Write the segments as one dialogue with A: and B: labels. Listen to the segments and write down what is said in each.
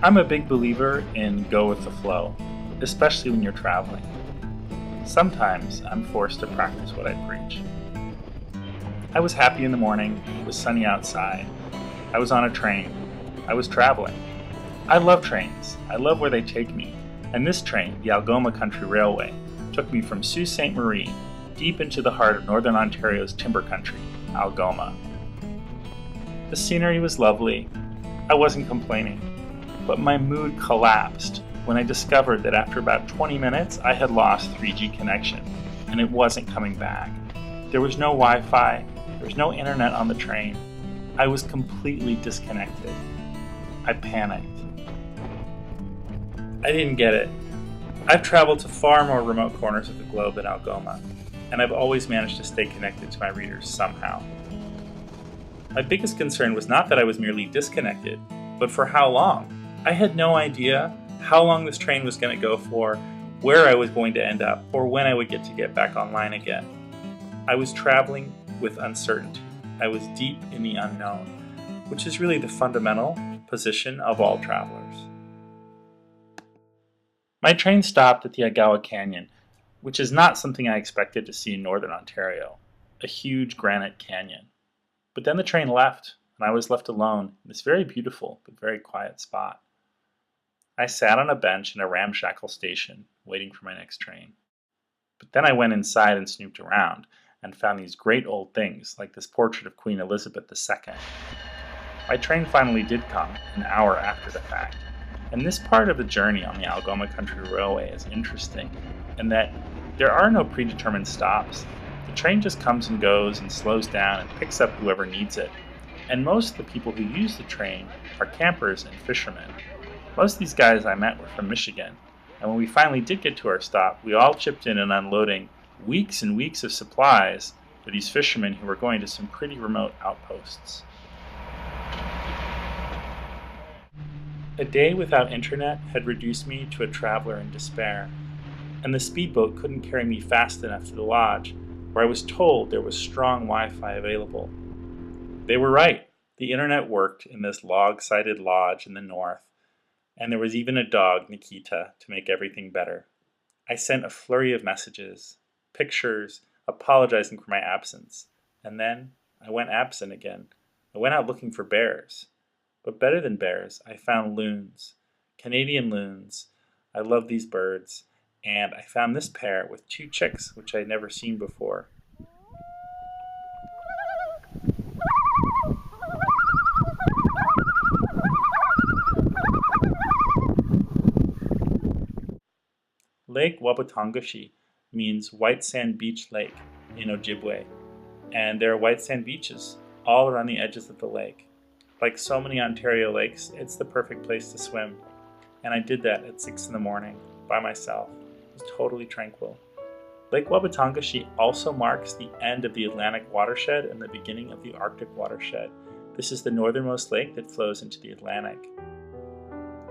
A: I'm a big believer in go with the flow, especially when you're traveling. Sometimes I'm forced to practice what I preach. I was happy in the morning, it was sunny outside, I was on a train, I was traveling. I love trains, I love where they take me, and this train, the Algoma Country Railway, took me from Sault Ste. Marie deep into the heart of Northern Ontario's timber country, Algoma. The scenery was lovely, I wasn't complaining, but my mood collapsed when I discovered that after about 20 minutes I had lost 3G connection, and it wasn't coming back. There was no Wi-Fi, there was no internet on the train. I was completely disconnected. I panicked. I didn't get it. I've traveled to far more remote corners of the globe than Algoma, and I've always managed to stay connected to my readers somehow. My biggest concern was not that I was merely disconnected, but for how long. I had no idea how long this train was going to go for, where I was going to end up, or when I would get back online again. I was traveling with uncertainty. I was deep in the unknown, which is really the fundamental position of all travelers. My train stopped at the Agawa Canyon, which is not something I expected to see in Northern Ontario, a huge granite canyon. But then the train left, and I was left alone in this very beautiful but very quiet spot. I sat on a bench in a ramshackle station, waiting for my next train. But then I went inside and snooped around, and found these great old things, like this portrait of Queen Elizabeth II. My train finally did come, an hour after the fact, and this part of the journey on the Algoma Country Railway is interesting, in that there are no predetermined stops. The train just comes and goes and slows down and picks up whoever needs it, and most of the people who use the train are campers and fishermen. Most of these guys I met were from Michigan, and when we finally did get to our stop, we all chipped in unloading weeks and weeks of supplies for these fishermen who were going to some pretty remote outposts. A day without internet had reduced me to a traveler in despair, and the speedboat couldn't carry me fast enough to the lodge, where I was told there was strong Wi-Fi available. They were right. The internet worked in this log-sided lodge in the north, and there was even a dog, Nikita, to make everything better. I sent a flurry of messages, pictures, apologizing for my absence, and then I went absent again. I went out looking for bears. But better than bears, I found loons, Canadian loons. I love these birds, and I found this pair with 2 chicks, which I'd never seen before. Lake Wabatongashi means white sand beach lake in Ojibwe, and there are white sand beaches all around the edges of the lake. Like so many Ontario lakes, it's the perfect place to swim, and I did that at 6 in the morning by myself. It was totally tranquil. Lake Wabatongashi also marks the end of the Atlantic watershed and the beginning of the Arctic watershed. This is the northernmost lake that flows into the Atlantic.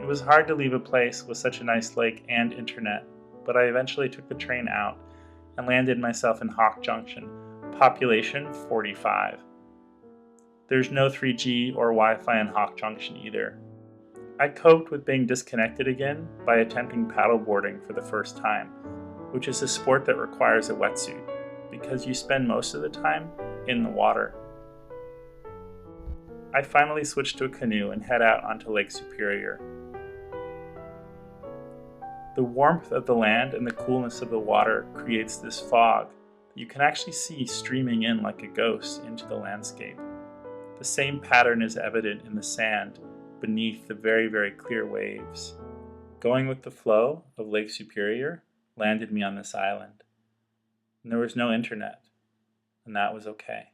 A: It was hard to leave a place with such a nice lake and internet, but I eventually took the train out and landed myself in Junction, population 45. There's no 3G or Wi-Fi in Junction either. I coped with being disconnected again by attempting paddleboarding for the first time, which is a sport that requires a wetsuit, because you spend most of the time in the water. I finally switched to a canoe and head out onto Lake Superior. The warmth of the land and the coolness of the water creates this fog that you can actually see streaming in like a ghost into the landscape. The same pattern is evident in the sand beneath the very, very clear waves. Going with the flow of Lake Superior landed me on this island. And there was no internet, and that was okay.